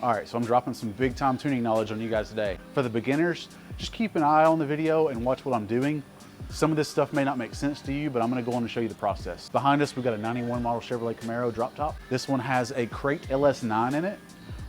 All right, so I'm dropping some big time tuning knowledge on you guys today. For the beginners, just keep an eye on the video and watch what I'm doing. Some of this stuff may not make sense to you, but I'm gonna go on and show you the process. Behind us, we've got a 91 model Chevrolet Camaro drop top. This one has a Crate LS9 in it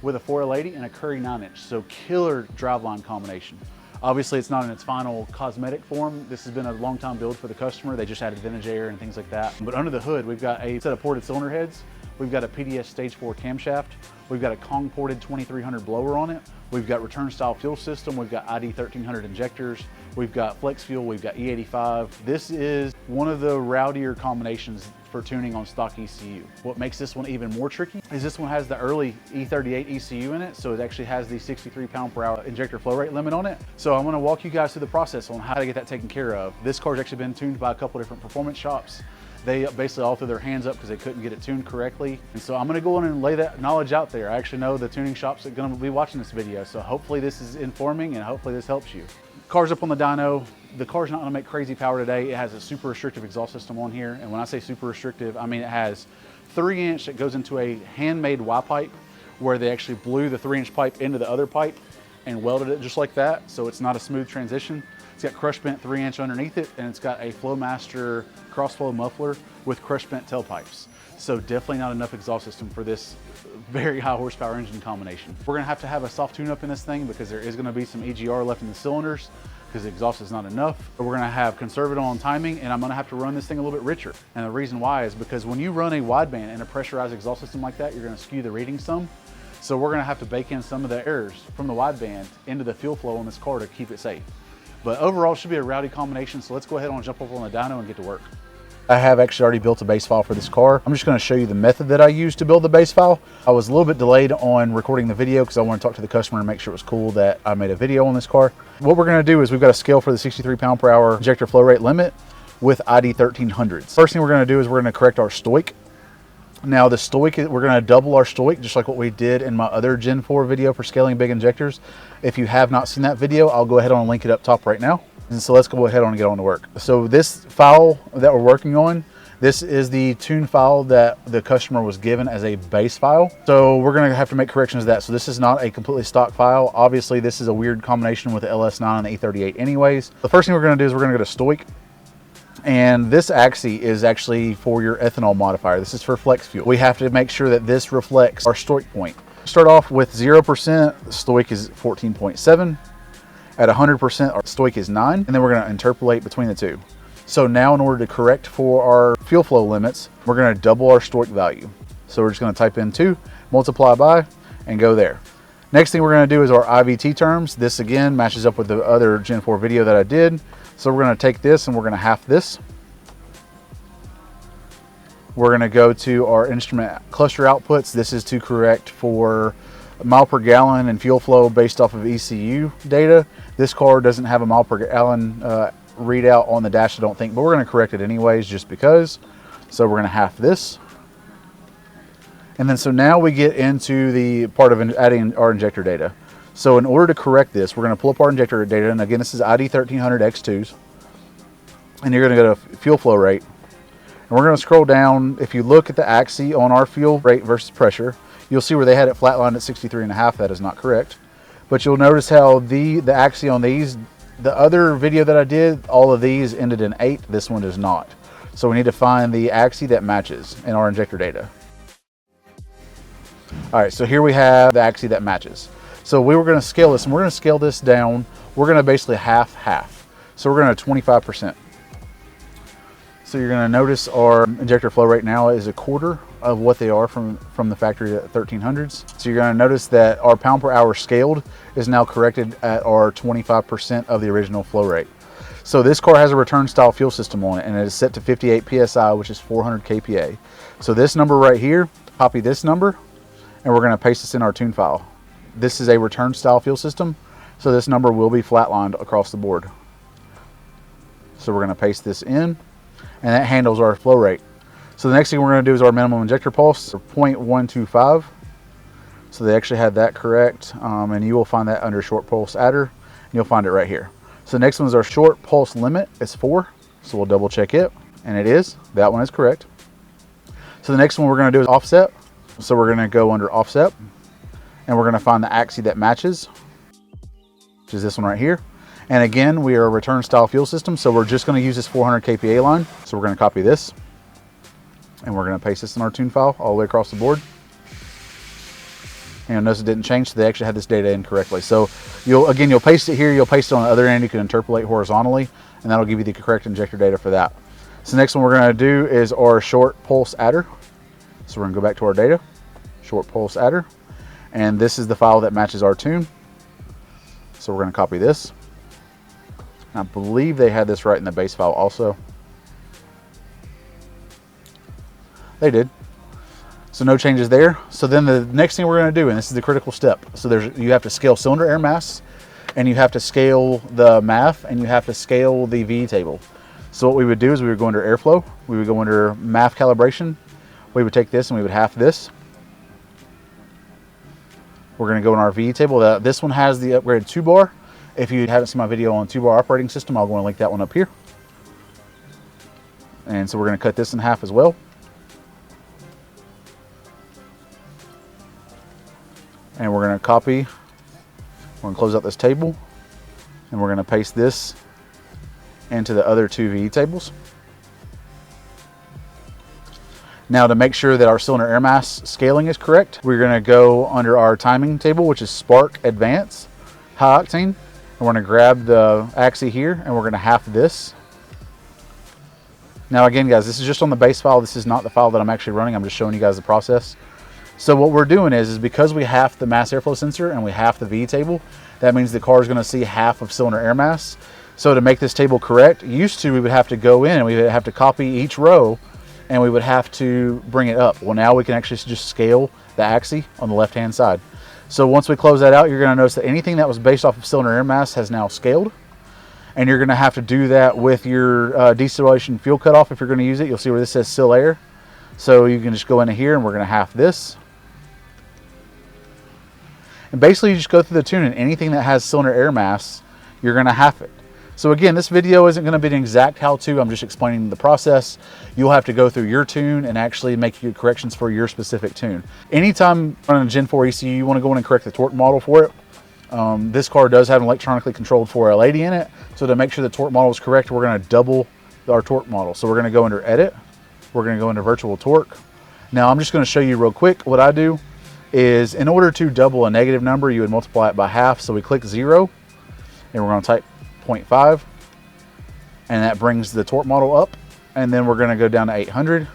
with a 4L80 and a Curry 9-inch, so killer driveline combination. Obviously, it's not in its final cosmetic form. This has been a long time build for the customer. They just added vintage air and things like that. But under the hood, we've got a set of ported cylinder heads. We've got a PDS Stage 4 camshaft. We've got a Kong ported 2300 blower on it. We've got return style fuel system. We've got ID 1300 injectors. We've got flex fuel. We've got E85. This is one of the rowdier combinations for tuning on stock ECU. What makes this one even more tricky is this one has the early E38 ECU in it, so it actually has the 63 pound/hour injector flow rate limit on it. So I'm gonna walk you guys through the process on how to get that taken care of. This car's actually been tuned by a couple different performance shops. They basically all threw their hands up because they couldn't get it tuned correctly. And so I'm gonna go on and lay that knowledge out there. I actually know the tuning shops are gonna be watching this video, so hopefully this is informing and hopefully this helps you. Car's up on the dyno. The car's not gonna make crazy power today. It has a super restrictive exhaust system on here. And when I say super restrictive, I mean it has 3-inch that goes into a handmade Y pipe where they actually blew the 3-inch pipe into the other pipe and welded it just like that. So it's not a smooth transition. It's got crush bent 3-inch underneath it, and it's got a Flowmaster crossflow muffler with crush bent tailpipes. So definitely not enough exhaust system for this very high horsepower engine combination. We're gonna have a soft tune up in this thing because there is gonna be some EGR left in the cylinders because the exhaust is not enough. But we're gonna have conservative on timing, and I'm gonna have to run this thing a little bit richer. And the reason why is because when you run a wideband and a pressurized exhaust system like that, you're gonna skew the reading some. So we're gonna have to bake in some of the errors from the wideband into the fuel flow on this car to keep it safe. But overall, it should be a rowdy combination, so let's go ahead and jump up on the dyno and get to work. I have actually already built a base file for this car. I'm just gonna show you the method that I used to build the base file. I was a little bit delayed on recording the video because I want to talk to the customer and make sure it was cool that I made a video on this car. What we're gonna do is we've got a scale for the 63 pound/hour injector flow rate limit with ID 1300s. First thing we're gonna do is we're gonna correct our stoic. Now the stoic, we're gonna double our stoic just like what we did in my other Gen 4 video for scaling big injectors. If you have not seen that video, I'll go ahead and link it up top right now. And so let's go ahead and get on to work. So this file that we're working on, this is the tune file that the customer was given as a base file. So we're gonna have to make corrections to that. So this is not a completely stock file. Obviously this is a weird combination with the LS9 and the E38 anyways. The first thing we're gonna do is we're gonna go to stoic. And this axis is actually for your ethanol modifier. This is for flex fuel. We have to make sure that this reflects our stoic point. Start off with 0%, stoic is 14.7. At 100%, our stoic is 9, and then we're gonna interpolate between the two. So now in order to correct for our fuel flow limits, we're gonna double our stoic value. So we're just gonna type in 2, multiply by, and go there. Next thing we're gonna do is our IVT terms. This again matches up with the other Gen 4 video that I did. So we're gonna take this and we're gonna half this. We're gonna go to our instrument cluster outputs. This is to correct for mile per gallon and fuel flow based off of ECU data. This car doesn't have a mile per gallon readout on the dash, I don't think, but we're gonna correct it anyways just because. So we're gonna half this. And then so now we get into the part of adding our injector data. So in order to correct this, we're gonna pull up our injector data, and again, this is ID 1300 X2s. And you're gonna go to fuel flow rate. And we're gonna scroll down. If you look at the axis on our fuel rate versus pressure, you'll see where they had it flatlined at 63.5. That is not correct. But you'll notice how the axis on these, the other video that I did, all of these ended in 8. This one does not. So we need to find the axis that matches in our injector data. All right, so here we have the axis that matches. So we were gonna scale this, and we're gonna scale this down. We're gonna basically half. So we're gonna 25%. So you're gonna notice our injector flow rate now is a quarter of what they are from the factory 1300s. So you're gonna notice that our pound/hour scaled is now corrected at our 25% of the original flow rate. So this car has a return style fuel system on it, and it is set to 58 PSI, which is 400 kPa. So this number right here, copy this number, and we're gonna paste this in our tune file. This is a return style fuel system, so this number will be flatlined across the board. So we're gonna paste this in, and that handles our flow rate. So the next thing we're gonna do is our minimum injector pulse, 0.125. So they actually had that correct, and you will find that under short pulse adder, and you'll find it right here. So the next one is our short pulse limit, it's 4. So we'll double check it, and it is, that one is correct. So the next one we're gonna do is offset. So we're gonna go under offset, and we're going to find the axis that matches, which is this one right here. And again, we are a return style fuel system, so we're just going to use this 400 kPa line. So we're going to copy this, and we're going to paste this in our tune file all the way across the board. And you'll notice it didn't change, so they actually had this data in correctly. So you'll paste it here, you'll paste it on the other end, you can interpolate horizontally, and that'll give you the correct injector data for that. So next one we're going to do is our short pulse adder. So we're going to go back to our data, short pulse adder, and this is the file that matches our tune. So we're going to copy this. I believe they had this right in the base file also. They did. So no changes there. So then the next thing we're going to do, and this is the critical step. So you have to scale cylinder air mass, and you have to scale the MAF, and you have to scale the VE table. So what we would do is we would go under airflow, we would go under MAF calibration, we would take this and we would half this. We're going to go in our VE table. This one has the upgraded 2-bar. If you haven't seen my video on 2-bar operating system, I'll go and link that one up here. And so we're going to cut this in half as well. And we're going to copy, we're going to close out this table, and we're going to paste this into the other 2 VE tables. Now, to make sure that our cylinder air mass scaling is correct, we're going to go under our timing table, which is Spark Advance High Octane. And we're going to grab the axis here, and we're going to half this. Now again, guys, this is just on the base file. This is not the file that I'm actually running. I'm just showing you guys the process. So what we're doing is because we half the mass airflow sensor and we half the VE table, that means the car is going to see half of cylinder air mass. So to make this table correct, used to we would have to go in and we would have to copy each row, and we would have to bring it up. Well, now we can actually just scale the axis on the left-hand side. So once we close that out, you're going to notice that anything that was based off of cylinder air mass has now scaled. And you're going to have to do that with your deceleration fuel cutoff if you're going to use it. You'll see where this says still air. So you can just go into here and we're going to half this. And basically you just go through the tune, and anything that has cylinder air mass, you're going to half it. So again, this video isn't going to be an exact how-to. I'm just explaining the process. You'll have to go through your tune and actually make your corrections for your specific tune. Anytime running a Gen 4 ECU, you want to go in and correct the torque model for it. This car does have an electronically controlled 4L80 in it. So to make sure the torque model is correct, we're going to double our torque model. So we're going to go under Edit. We're going to go into Virtual Torque. Now I'm just going to show you real quick what I do is, in order to double a negative number, you would multiply it by half. So we click 0 and we're going to type 0.5, and that brings the torque model up. And then we're going to go down to 800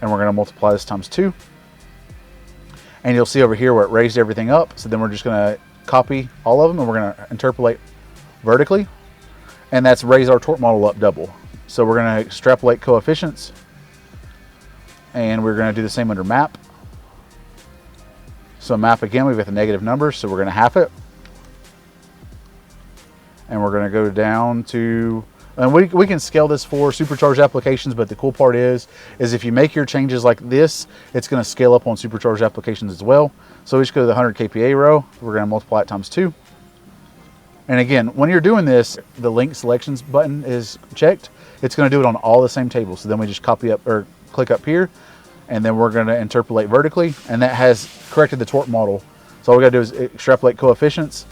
and we're going to multiply this times 2. And you'll see over here where it raised everything up. So then we're just going to copy all of them and we're going to interpolate vertically, and that's raise our torque model up double. So we're going to extrapolate coefficients, and we're going to do the same under map. So map again, we've got the negative numbers, so we're going to half it. And we're going to go down to, and we can scale this for supercharged applications, but the cool part is if you make your changes like this, it's going to scale up on supercharged applications as well. So we just go to the 100 kPa row, we're going to multiply it times 2. And again, when you're doing this, the link selections button is checked. It's going to do it on all the same tables. So then we just copy up or click up here, and then we're going to interpolate vertically, and that has corrected the torque model. So all we got to do is extrapolate coefficients.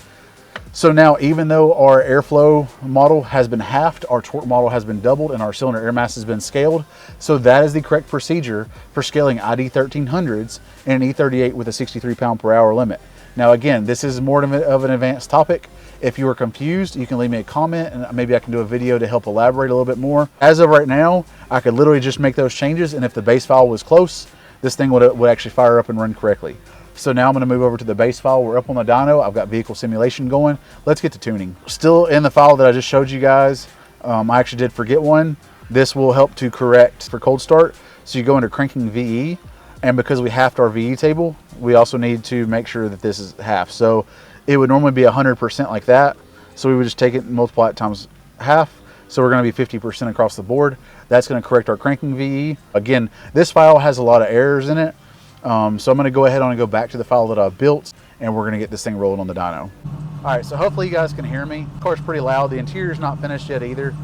So now, even though our airflow model has been halved, our torque model has been doubled, and our cylinder air mass has been scaled. So that is the correct procedure for scaling ID 1300s in an E38 with a 63 pound/hour limit. Now again, this is more of an advanced topic. If you are confused, you can leave me a comment and maybe I can do a video to help elaborate a little bit more. As of right now, I could literally just make those changes, and if the base file was close, this thing would actually fire up and run correctly. So now I'm going to move over to the base file. We're up on the dyno. I've got vehicle simulation going. Let's get to tuning. Still in the file that I just showed you guys, I actually did forget one. This will help to correct for cold start. So you go into cranking VE, and because we halved our VE table, we also need to make sure that this is half. So it would normally be 100% like that. So we would just take it and multiply it times half. So we're going to be 50% across the board. That's going to correct our cranking VE. Again, this file has a lot of errors in it. So I'm going to go ahead and go back to the file that I've built, and we're going to get this thing rolling on the dyno. All right, so hopefully you guys can hear me. Of course, pretty loud. The interior's not finished yet either.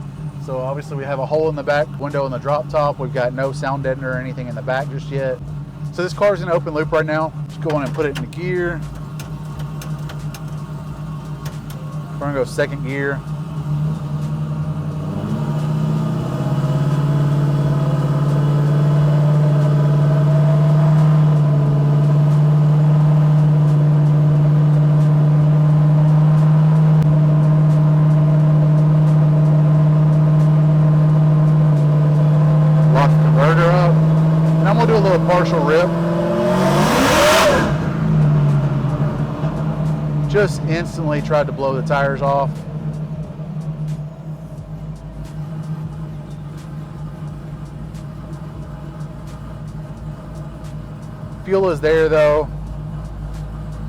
So obviously we have a hole in the back window in the drop top. We've got no sound deadener or anything in the back just yet. So this car is in open loop right now. Just go on and put it in the gear. We're gonna go second gear. Lock the converter up. And I'm gonna do a little partial rip. Just instantly tried to blow the tires off. Fuel is there though.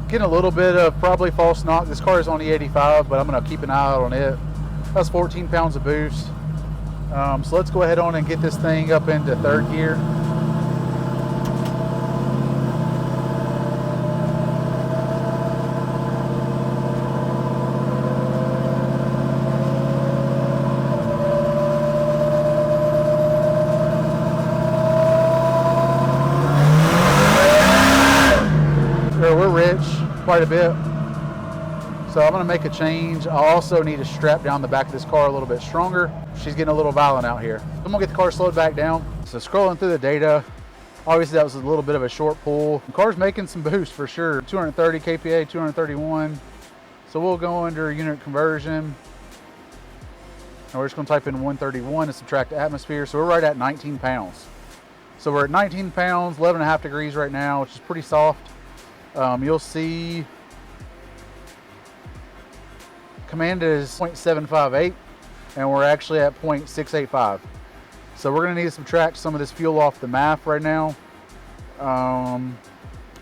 Getting a little bit of probably false knock. This car is on E85, but I'm gonna keep an eye out on it. That's 14 pounds of boost. So let's go ahead on and get this thing up into third gear. We're rich quite a bit, so I'm going to make a change. I also need to strap down the back of this car a little bit stronger. She's getting a little violent out here. I'm going to get the car slowed back down. So scrolling through the data, obviously that was a little bit of a short pull. The car's making some boost for sure. 230 kPa, 231. So we'll go under unit conversion. And we're just going to type in 131 to subtract atmosphere. So we're right at 19 pounds. So we're at 19 pounds, 11.5 degrees right now, which is pretty soft. You'll see command is 0.758 and we're actually at 0.685. So we're gonna need to subtract some of this fuel off the MAF right now.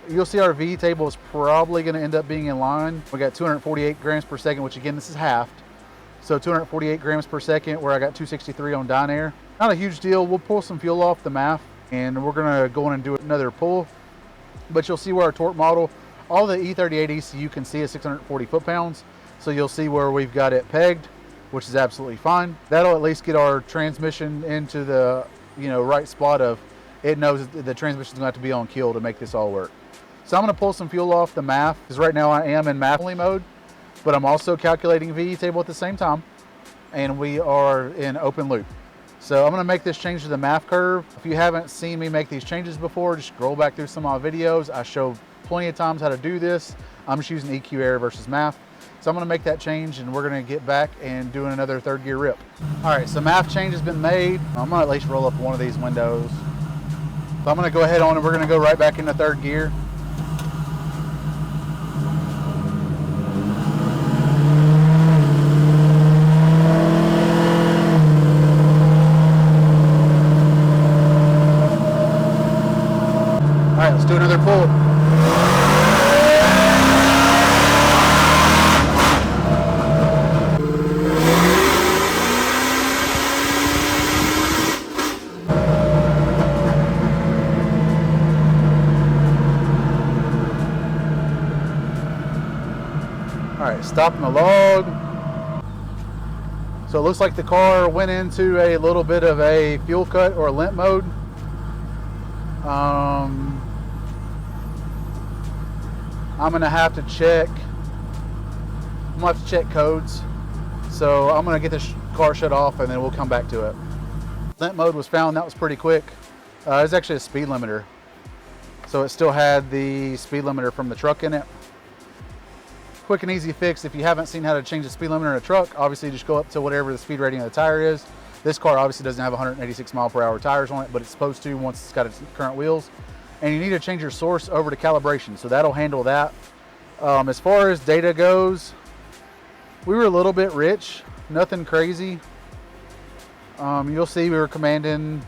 You'll see our V table is probably gonna end up being in line. We got 248 grams per second, which again, this is halved. So 248 grams per second, where I got 263 on Dyno. Not a huge deal. We'll pull some fuel off the MAF and we're gonna go in and do another pull. But you'll see where our torque model, all the E38 ECU you can see is 640 foot-pounds. So you'll see where we've got it pegged, which is absolutely fine. That'll at least get our transmission into the right spot of it knows the transmission's gonna have to be on kill to make this all work. So I'm gonna pull some fuel off the MAF, because right now I am in MAF only mode, but I'm also calculating VE table at the same time, and we are in open loop. So I'm gonna make this change to the MAF curve. If you haven't seen me make these changes before, just scroll back through some of my videos. I show plenty of times how to do this. I'm just using EQ air versus MAF. So I'm gonna make that change and we're gonna get back and doing another third gear rip. All right, so MAF change has been made. I'm gonna at least roll up one of these windows. So I'm gonna go ahead on and we're gonna go right back into third gear. All right, let's do another pull. All right, stopping the log. So it looks like the car went into a little bit of a fuel cut or limp mode. I'm gonna have to check. I'm gonna have to check codes. So I'm gonna get this car shut off and then we'll come back to it. Limp mode was found. That was pretty quick. It's actually a speed limiter. So it still had the speed limiter from the truck in it. Quick and easy fix. If you haven't seen how to change the speed limiter in a truck, obviously just go up to whatever the speed rating of the tire is. This car obviously doesn't have 186 mile per hour tires on it, but it's supposed to once it's got its current wheels. And you need to change your source over to calibration, so that'll handle that. As far as data goes, we were a little bit rich, nothing crazy. You'll see we were commanding.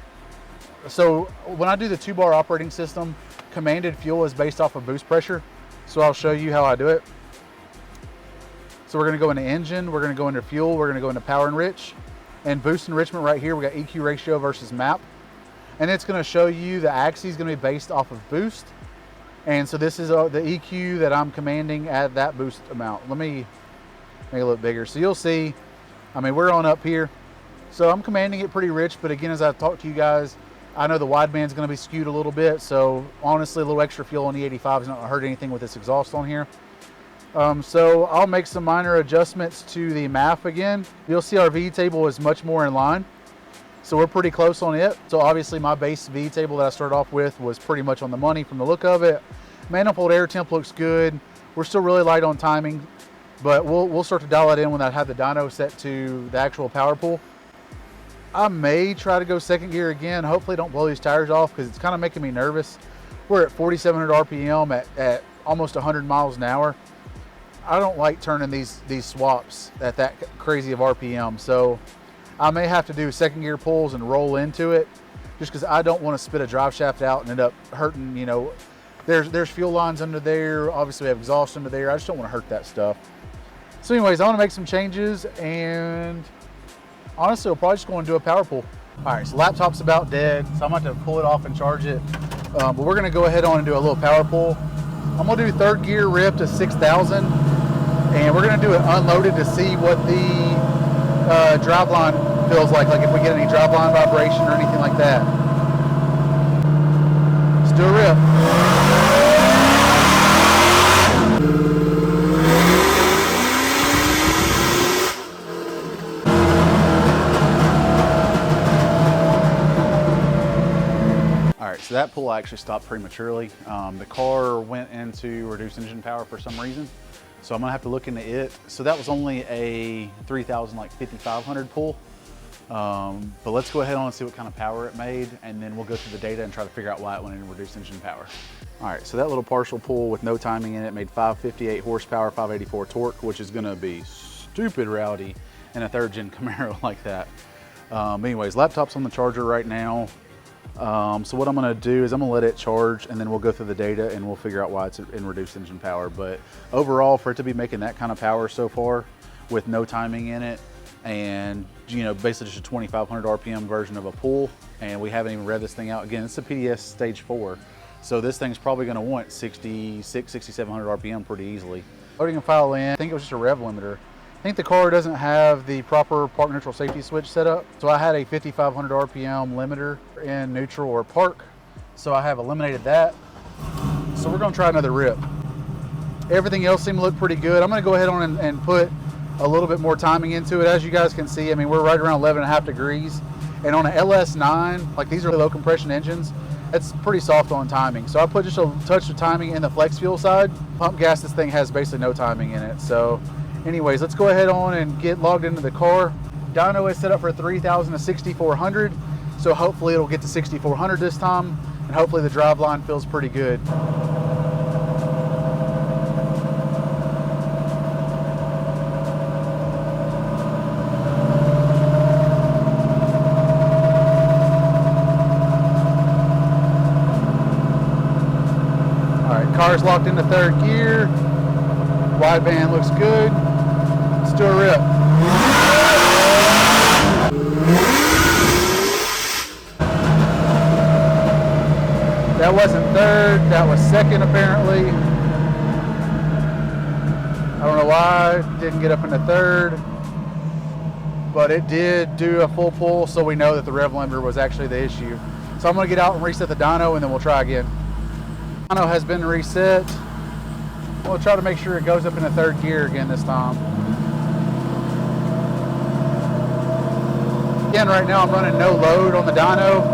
So when I do the 2-bar operating system, commanded fuel is based off of boost pressure. So I'll show you how I do it. So we're gonna go into engine, we're gonna go into fuel, we're gonna go into power enrich. And boost enrichment right here, we got EQ ratio versus map. And it's gonna show you the axis is gonna be based off of boost. And so this is the EQ that I'm commanding at that boost amount. Let me make it a little bigger. So you'll see, I mean, we're on up here. So I'm commanding it pretty rich, but again, as I've talked to you guys, I know the wideband is gonna be skewed a little bit. So honestly, a little extra fuel on the 85 is not gonna hurt anything with this exhaust on here. So I'll make some minor adjustments to the MAF again. You'll see our V table is much more in line. So we're pretty close on it. So obviously my base V table that I started off with was pretty much on the money from the look of it. Manifold air temp looks good. We're still really light on timing, but we'll start to dial it in when I have the dyno set to the actual power pull. I may try to go second gear again. Hopefully don't blow these tires off because it's kind of making me nervous. We're at 4,700 RPM at almost 100 miles an hour. I don't like turning these swaps at that crazy of RPM. So I may have to do second gear pulls and roll into it just because I don't want to spit a drive shaft out and end up hurting, you know, there's fuel lines under there. Obviously we have exhaust under there. I just don't want to hurt that stuff. So anyways, I want to make some changes and honestly, we'll probably just go and do a power pull. All right, so laptop's about dead. So I'm about to pull it off and charge it. But we're gonna go ahead on and do a little power pull. I'm gonna do third gear rip to 6,000 and we're gonna do it unloaded to see what the driveline feels like if we get any driveline vibration or anything like that. Let's do a rip. All right, so that pull actually stopped prematurely. The car went into reduced engine power for some reason. So I'm gonna have to look into it. So that was only a 3,000, like 5,500 pull. But let's go ahead on and see what kind of power it made, and then we'll go through the data and try to figure out why it went into reduced engine power. All right, so that little partial pull with no timing in it made 558 horsepower, 584 torque, which is gonna be stupid rowdy in a third gen Camaro like that. Anyways, laptop's on the charger right now. So what I'm gonna do is I'm gonna let it charge and then we'll go through the data and we'll figure out why it's in reduced engine power. But overall, for it to be making that kind of power so far with no timing in it and, you know, basically just a 2,500 RPM version of a pull, and we haven't even read this thing out. Again, it's a PDS Stage 4. So this thing's probably gonna want 6,600, 6,700 RPM pretty easily. Loading a file in, I think it was just a rev limiter. I think the car doesn't have the proper park neutral safety switch set up. So I had a 5,500 RPM limiter in neutral or park. So I have eliminated that. So we're gonna try another rip. Everything else seemed to look pretty good. I'm gonna go ahead on and put a little bit more timing into it. As you guys can see, I mean, we're right around 11.5 degrees. And on an LS9, like these are low compression engines, it's pretty soft on timing. So I put just a touch of timing in the flex fuel side. Pump gas, this thing has basically no timing in it. So anyways, let's go ahead on and get logged into the car. Dyno is set up for 3,000 to 6,400. So hopefully it'll get to 6,400 this time. And hopefully the drive line feels pretty good. Car's locked into third gear. Wideband looks good. Let's do a rip. That wasn't third, that was second apparently. I don't know why it didn't get up into third, but it did do a full pull, so we know that the rev limiter was actually the issue. So I'm gonna get out and reset the dyno and then we'll try again. Dyno has been reset. We'll try to make sure it goes up into third gear again this time. Again, right now I'm running no load on the dyno.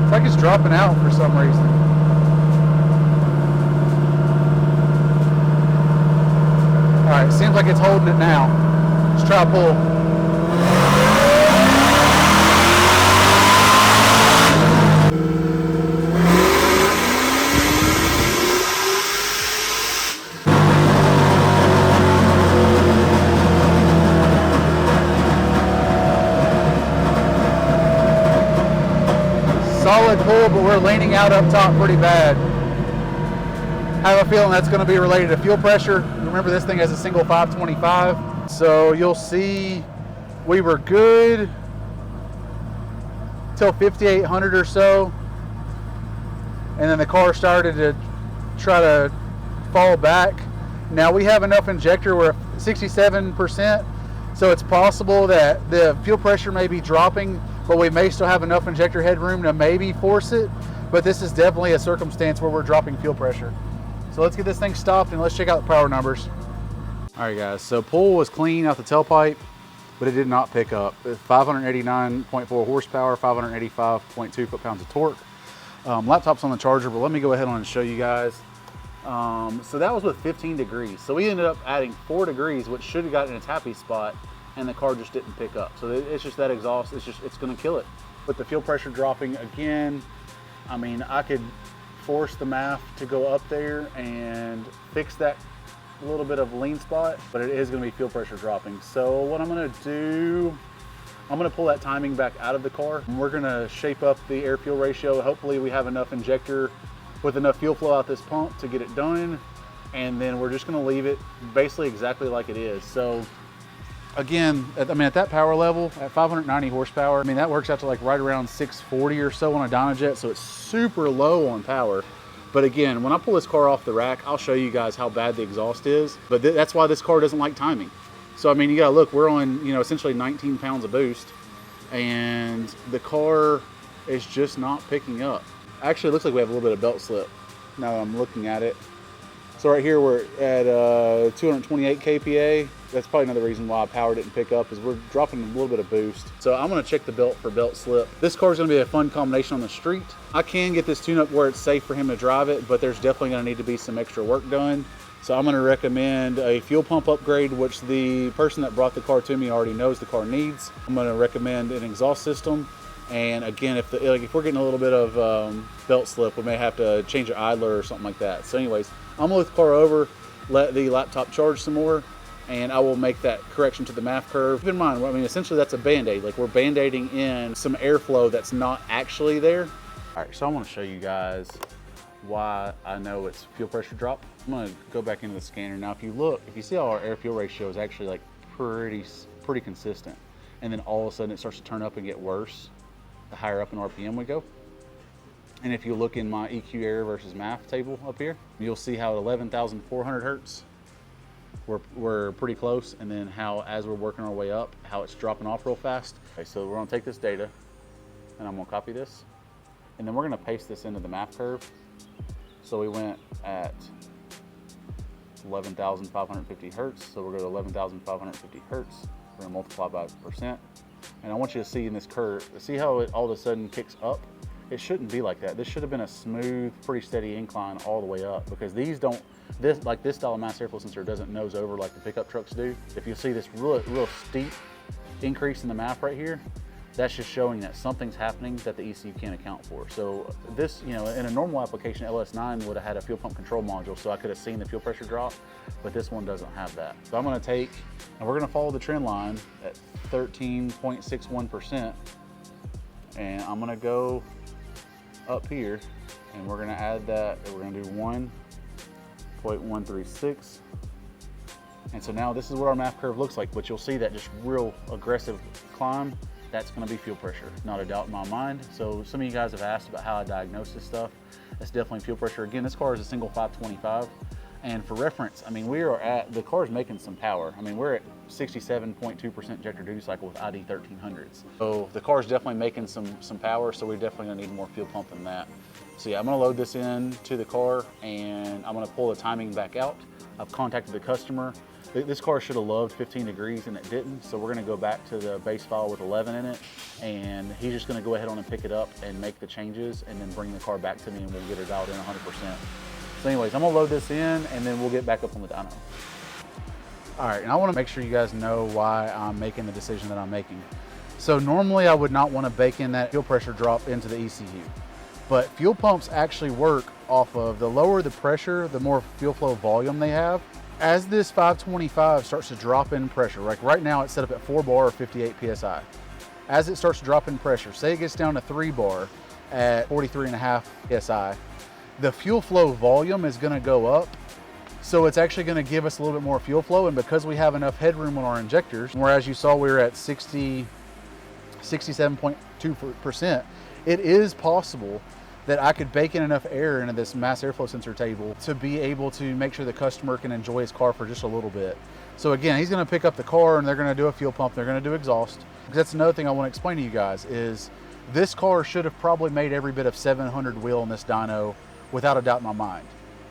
It's like it's dropping out for some reason. All right, seems like it's holding it now. Let's try a pull. Solid pull, but we're leaning out up top pretty bad. I have a feeling that's going to be related to fuel pressure. Remember, this thing has a single 525. So you'll see we were good till 5,800 or so. And then the car started to try to fall back. Now we have enough injector, we're at 67%. So it's possible that the fuel pressure may be dropping, but we may still have enough injector headroom to maybe force it. But this is definitely a circumstance where we're dropping fuel pressure. So let's get this thing stopped and let's check out the power numbers. All right guys, so pull was clean out the tailpipe, but it did not pick up. 589.4 horsepower, 585.2 foot-pounds of torque. Laptop's on the charger, but let me go ahead on and show you guys. So that was with 15 degrees. So we ended up adding 4 degrees, which should have gotten its happy spot, and the car just didn't pick up. So it's just that exhaust, it's gonna kill it. With the fuel pressure dropping again, I mean, I could force the MAF to go up there and fix that little bit of lean spot, but it is gonna be fuel pressure dropping. So what I'm gonna do, I'm gonna pull that timing back out of the car. We're gonna shape up the air fuel ratio. Hopefully we have enough injector with enough fuel flow out this pump to get it done. And then we're just gonna leave it basically exactly like it is. So again, I mean, at that power level, at 590 horsepower, I mean, that works out to like right around 640 or so on a Dyno, so it's super low on power. But again, when I pull this car off the rack, I'll show you guys how bad the exhaust is. But that's why this car doesn't like timing. So I mean, you gotta look, we're on, you know, essentially 19 pounds of boost, and the car is just not picking up. Actually, it looks like we have a little bit of belt slip now that I'm looking at it. So right here, we're at 228 kPa. That's probably another reason why power didn't pick up, is we're dropping a little bit of boost. So I'm gonna check the belt for belt slip. This car is gonna be a fun combination on the street. I can get this tune up where it's safe for him to drive it, but there's definitely gonna need to be some extra work done. So I'm gonna recommend a fuel pump upgrade, which the person that brought the car to me already knows the car needs. I'm gonna recommend an exhaust system. And again, if we're getting a little bit of belt slip, we may have to change an idler or something like that. So anyways, I'm gonna lift the car over, let the laptop charge some more, and I will make that correction to the MAF curve. Keep in mind, I mean, essentially that's a Band-Aid. Like, we're Band-Aiding in some airflow that's not actually there. All right, so I wanna show you guys why I know it's fuel pressure drop. I'm gonna go back into the scanner. Now, if you see how our air fuel ratio is actually like pretty consistent. And then all of a sudden it starts to turn up and get worse the higher up in RPM we go. And if you look in my EQ air versus MAF table up here, you'll see how at 11,400 hertz, we're pretty close. And then how, as we're working our way up, how it's dropping off real fast. Okay, so we're gonna take this data and I'm gonna copy this. And then we're gonna paste this into the MAF curve. So we went at 11,550 hertz. So we're going to 11,550 hertz. We're gonna multiply by percent. And I want you to see in this curve, see how it all of a sudden kicks up? It shouldn't be like that. This should have been a smooth, pretty steady incline all the way up, because these don't, this style of mass airflow sensor doesn't nose over like the pickup trucks do. If you see this real steep increase in the MAF right here, that's just showing that something's happening that the ECU can't account for. So this, you know, in a normal application, LS9 would have had a fuel pump control module, so I could have seen the fuel pressure drop, but this one doesn't have that. So I'm gonna take, and we're gonna follow the trend line at 13.61%, and I'm gonna go up here, and we're gonna add that, and we're gonna do 1.136. And so now this is what our MAF curve looks like, but you'll see that just real aggressive climb. That's gonna be fuel pressure, not a doubt in my mind. So some of you guys have asked about how I diagnose this stuff. That's definitely fuel pressure. Again, this car is a single 525. And for reference, I mean, the car is making some power. I mean, we're at 67.2% injector duty cycle with ID 1300s. So the car is definitely making some power, so we're definitely gonna need more fuel pump than that. So yeah, I'm gonna load this in to the car, and I'm gonna pull the timing back out. I've contacted the customer. This car should have loved 15 degrees and it didn't, so we're gonna go back to the base file with 11 in it, and he's just gonna go ahead on and pick it up and make the changes and then bring the car back to me, and we'll get it dialed in 100%. So anyways, I'm gonna load this in and then we'll get back up on the dyno. All right, and I wanna make sure you guys know why I'm making the decision that I'm making. So normally I would not wanna bake in that fuel pressure drop into the ECU, but fuel pumps actually work off of the lower the pressure, the more fuel flow volume they have. As this 525 starts to drop in pressure, like right now it's set up at 4 bar or 58 PSI. As it starts to drop in pressure, say it gets down to 3 bar at 43.5 PSI, the fuel flow volume is gonna go up. So it's actually gonna give us a little bit more fuel flow, and because we have enough headroom on our injectors, whereas you saw we were at 67.2%, it is possible that I could bake in enough air into this mass airflow sensor table to be able to make sure the customer can enjoy his car for just a little bit. So again, he's gonna pick up the car and they're gonna do a fuel pump, they're gonna do exhaust. Because that's another thing I wanna explain to you guys is this car should have probably made every bit of 700 wheel in this dyno without a doubt in my mind.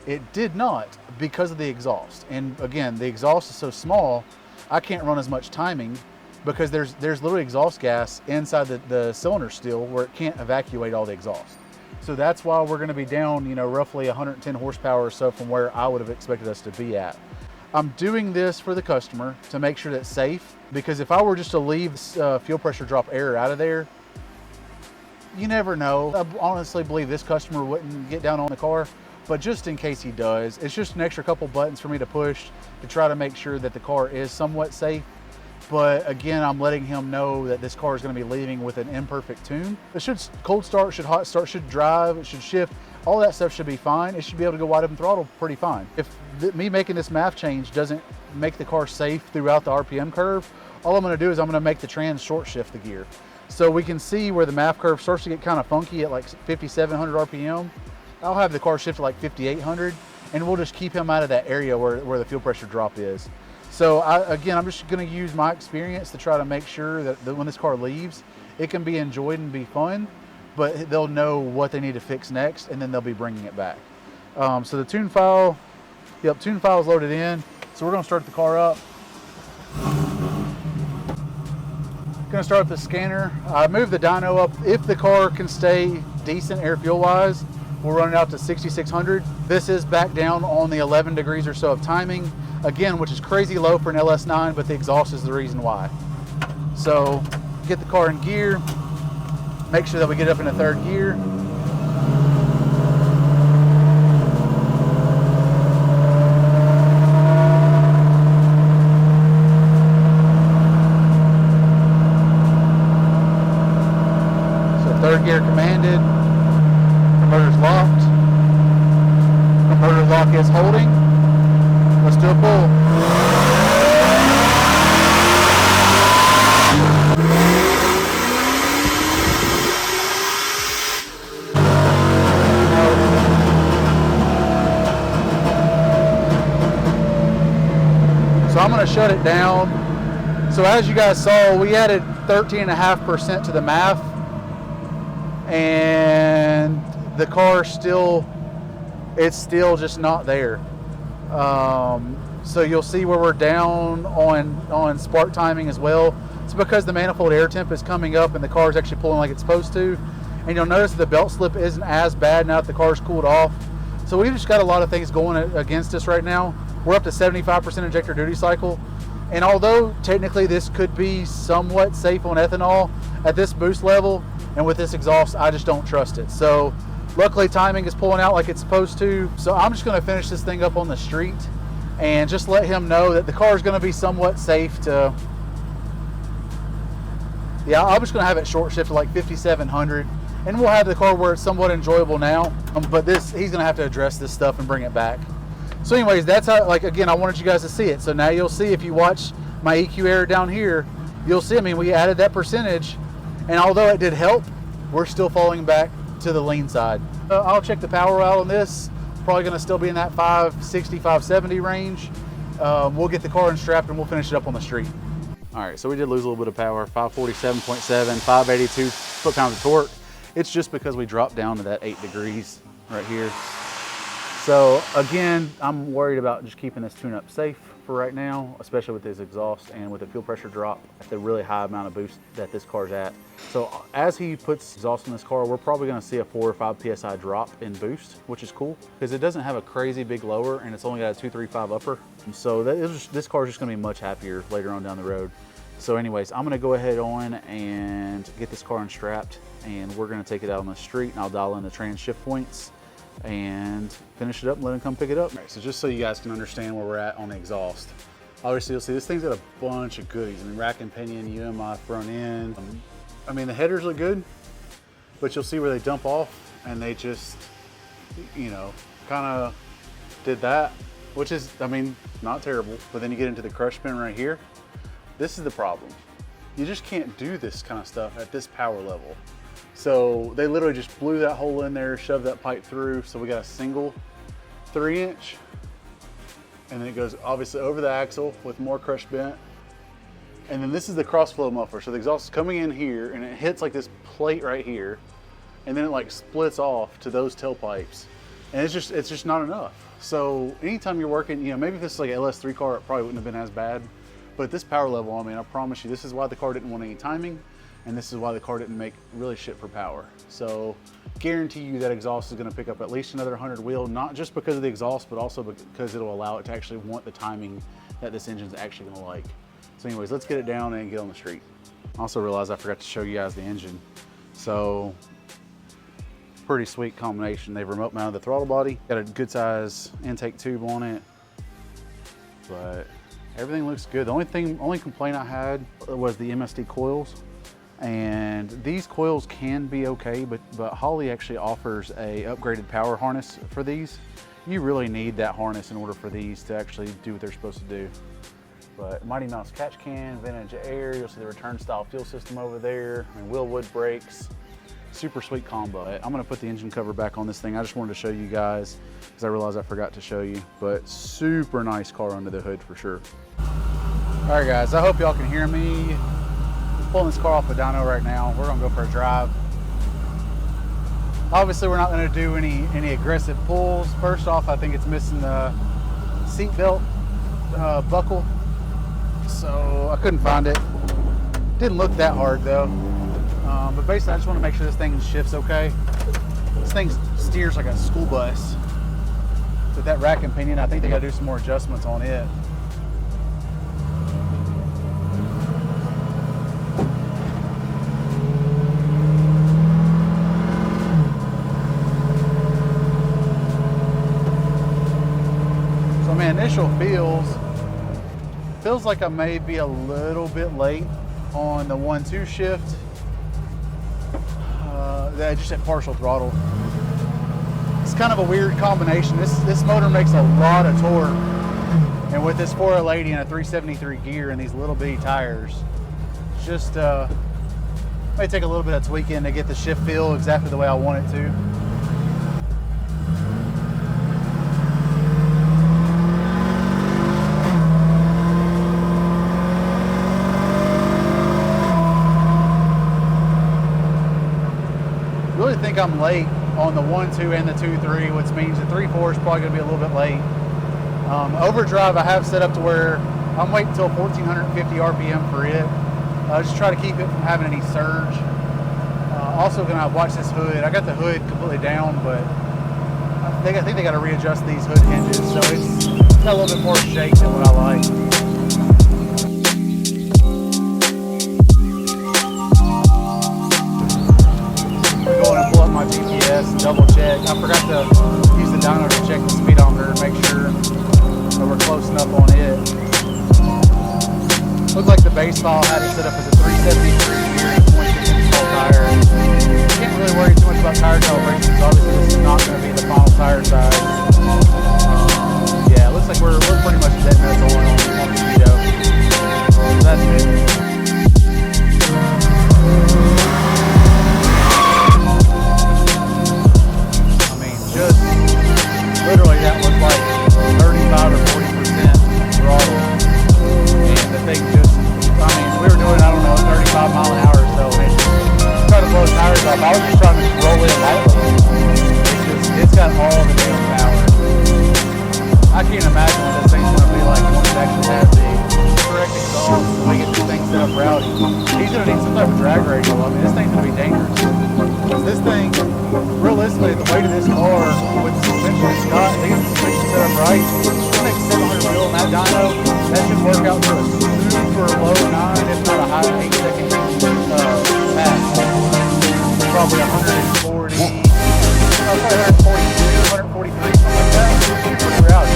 It did not because of the exhaust. And again, the exhaust is so small, I can't run as much timing because there's literally exhaust gas inside the cylinder still where it can't evacuate all the exhaust. So that's why we're gonna be down, you know, roughly 110 horsepower or so from where I would have expected us to be at. I'm doing this for the customer to make sure that's safe, because if I were just to leave fuel pressure drop air out of there, you never know. I honestly believe this customer wouldn't get down on the car, but just in case he does, it's just an extra couple buttons for me to push to try to make sure that the car is somewhat safe. But again, I'm letting him know that this car is going to be leaving with an imperfect tune. It should cold start, should hot start, should drive, it should shift. All that stuff should be fine. It should be able to go wide open throttle pretty fine. If me making this MAF change doesn't make the car safe throughout the RPM curve, all I'm going to do is I'm going to make the trans short shift the gear. So we can see where the MAF curve starts to get kind of funky at like 5,700 RPM. I'll have the car shift to like 5,800, and we'll just keep him out of that area where the fuel pressure drop is. So again, I'm just gonna use my experience to try to make sure that when this car leaves, it can be enjoyed and be fun, but they'll know what they need to fix next, and then they'll be bringing it back. So the tune file, yep, tune file is loaded in. So we're gonna start the car up. Gonna start up the scanner. I moved the dyno up. If the car can stay decent air fuel wise, we'll run it out to 6,600. This is back down on the 11 degrees or so of timing. Again, which is crazy low for an LS9, but the exhaust is the reason why. So get the car in gear, make sure that we get up into third gear. So third gear commanded, converter's locked, converter lock is holding. Let's do a pull. So I'm going to shut it down. So as you guys saw, we added 13.5% to the MAF, and the car it's still just not there. So you'll see where we're down on spark timing as well. It's because the manifold air temp is coming up and the car is actually pulling like it's supposed to. And you'll notice the belt slip isn't as bad now that the car's cooled off. So we've just got a lot of things going against us right now. We're up to 75% injector duty cycle. And although technically this could be somewhat safe on ethanol, at this boost level and with this exhaust, I just don't trust it. So luckily timing is pulling out like it's supposed to. So I'm just gonna finish this thing up on the street and just let him know that the car is gonna be somewhat safe to, yeah, I'm just gonna have it short shift to like 5,700, and we'll have the car where it's somewhat enjoyable now. But he's gonna have to address this stuff and bring it back. So anyways, that's how, like, again, I wanted you guys to see it. So now you'll see, if you watch my EQ error down here, you'll see, I mean, we added that percentage, and although it did help, we're still falling back to the lean side. I'll check the power out on this. Probably gonna still be in that 560, 570 range. We'll get the car unstrapped and we'll finish it up on the street. All right, so we did lose a little bit of power, 547.7, 582 foot-pounds of torque. It's just because we dropped down to that 8 degrees right here. So again, I'm worried about just keeping this tune-up safe for right now, especially with this exhaust and with the fuel pressure drop at the really high amount of boost that this car's at. So as he puts exhaust in this car, we're probably gonna see a 4 or 5 PSI drop in boost, which is cool because it doesn't have a crazy big lower and it's only got a 235 upper. And so this car is just gonna be much happier later on down the road. So anyways, I'm gonna go ahead on and get this car unstrapped, and we're gonna take it out on the street, and I'll dial in the trans shift points and finish it up and let him come pick it up. All right, so just so you guys can understand where we're at on the exhaust, obviously you'll see this thing's got a bunch of goodies. I mean, rack and pinion, UMI front end. I mean, the headers look good, but you'll see where they dump off and they just, you know, kind of did that, which is, I mean, not terrible. But then you get into the crush pin right here. This is the problem. You just can't do this kind of stuff at this power level. So they literally just blew that hole in there, shoved that pipe through. So we got a single 3-inch and then it goes obviously over the axle with more crush bent. And then this is the cross flow muffler. So the exhaust is coming in here and it hits like this plate right here, and then it like splits off to those tailpipes. And it's just not enough. So anytime you're working, you know, maybe if this is like an LS3 car, it probably wouldn't have been as bad. But at this power level, I mean, I promise you, this is why the car didn't want any timing, and this is why the car didn't make really shit for power. So guarantee you that exhaust is gonna pick up at least another 100 wheel, not just because of the exhaust, but also because it'll allow it to actually want the timing that this engine's actually gonna like. So anyways, let's get it down and get on the street. I also realized I forgot to show you guys the engine. So pretty sweet combination. They've remote mounted the throttle body, got a good size intake tube on it, but everything looks good. The only complaint I had was the MSD coils. And these coils can be okay, but Holley actually offers a upgraded power harness for these. You really need that harness in order for these to actually do what they're supposed to do. But Mighty Mouse catch can, vintage air, you'll see the return style fuel system over there, and Willwood brakes. Super sweet combo. I'm gonna put the engine cover back on this thing. I just wanted to show you guys because I realized I forgot to show you, but super nice car under the hood for sure. All right guys, I hope y'all can hear me. Pulling this car off of Dyno right now. We're gonna go for a drive. Obviously, we're not gonna do any aggressive pulls. First off, I think it's missing the seat belt buckle, so I couldn't find it. Didn't look that hard though. But basically, I just want to make sure this thing shifts okay. This thing steers like a school bus. With that rack and pinion, I think they gotta do some more adjustments on it. Initial feels like I may be a little bit late on the 1-2 shift. Just at partial throttle. It's kind of a weird combination. This motor makes a lot of torque, and with this 4L80 and a 373 gear and these little bitty tires, just may take a little bit of tweaking to get the shift feel exactly the way I want it to. I think I'm late on the 1-2 and the 2-3, which means the 3-4 is probably going to be a little bit late. Overdrive I have set up to where I'm waiting until 1450 RPM for it. Just try to keep it from having any surge. Also going to watch this hood. I got the hood completely down, but I think they got to readjust these hood hinges, so it's got a little bit more shake than what I like. My PDS, double check. I forgot to use the dyno to check the speedometer and make sure that we're close enough on it. Looked like the base file had it set up as a 373 gear, 26 inch tire. Can't really worry too much about tire calibration because obviously this is not going to be the final tire size. Yeah, it looks like we're pretty much dead nuts on the speedo. So that's good. Literally that was like 35 or 40% throttle, and the thing just, I mean, we were doing, I don't know, 35 mile an hour or so, and trying to blow the tires off. I was just trying to roll in lightly. It's got all the damn power. I can't imagine what this thing's gonna be like once it actually has the correct exhaust and we get this thing set up rowdy. He's gonna need some type of drag ratio. I mean, this thing's gonna be dangerous. This thing, realistically, the weight of this car with the suspension it's got, I think if the suspension set up right, it makes 700 wheel in that dyno. That should work out to a super low 9, if not a high 8-second pass. Probably 140, probably 142, 143, something like that. Pretty rowdy.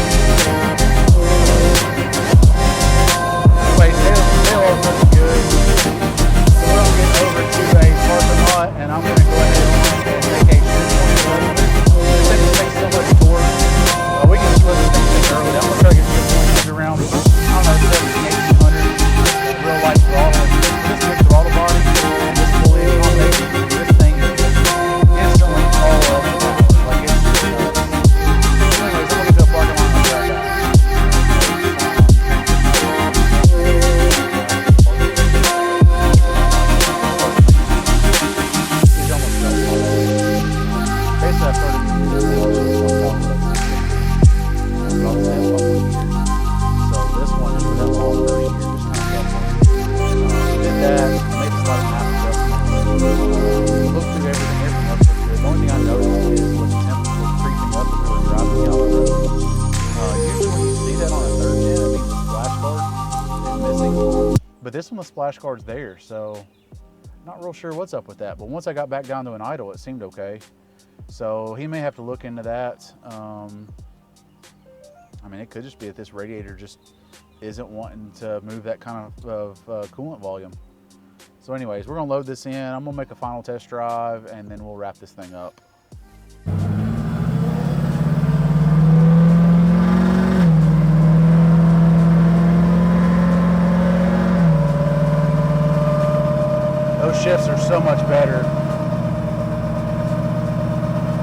Anyway, they all looking good. So we're going to get over to a parking lot, and I'm going to go ahead and take a shift on it. This thing takes so much torque. We can just let this thing sit early. I'm going to try to get shift points around, I don't know, 1700, 1800. Real light throttle. This big throttle bar. on the splash guard's there, so not real sure what's up with that. But once I got back down to an idle, it seemed okay. So he may have to look into that. I mean, it could just be that this radiator just isn't wanting to move that kind of coolant volume. So anyways, we're gonna load this in. I'm gonna make a final test drive and then we'll wrap this thing up. Those shifts are so much better.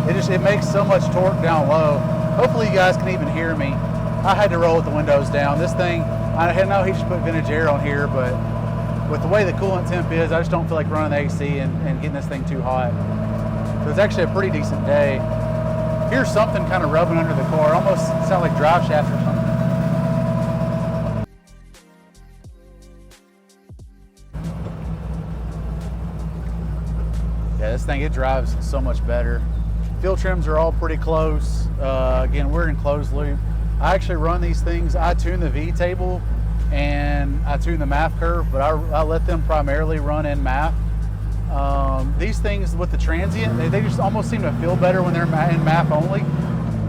It makes so much torque down low. Hopefully you guys can even hear me. I had to roll with the windows down. This thing, I know he just put vintage air on here, but with the way the coolant temp is, I just don't feel like running the AC and getting this thing too hot. So it's actually a pretty decent day. Here's something kind of rubbing under the car. Almost sound like drive shaft or something. Yeah, this thing, it drives so much better. Fuel trims are all pretty close. Again, we're in closed loop. I actually run these things. I tune the V table and I tune the MAF curve, but I let them primarily run in MAF. These things with the transient, they just almost seem to feel better when they're in MAF only.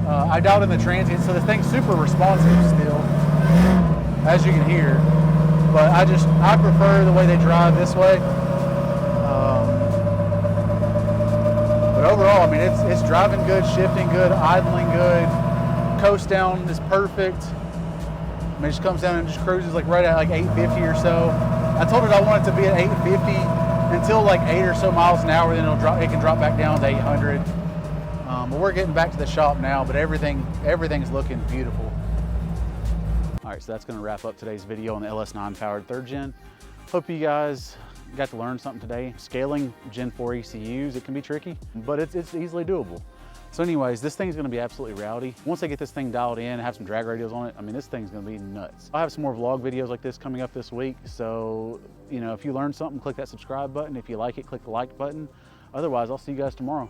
I dialed in the transient, so the thing's super responsive still, as you can hear. But I prefer the way they drive this way. But overall, I mean, it's driving good, shifting good, idling good. Coast down is perfect. I mean, it just comes down and just cruises like right at like 850 or so. I told it I want it to be at 850 until like 8 or so miles an hour, then it can drop back down to 800. But we're getting back to the shop now, but everything's looking beautiful. All right, so that's gonna wrap up today's video on the LS9 powered 3rd gen. Hope you guys got to learn something today. Scaling Gen 4 ECUs, it can be tricky, but it's easily doable. So anyways, this thing's gonna be absolutely rowdy. Once I get this thing dialed in and have some drag radials on it, I mean, this thing's gonna be nuts. I'll have some more vlog videos like this coming up this week. So, you know, if you learned something, click that subscribe button. If you like it, click the like button. Otherwise, I'll see you guys tomorrow.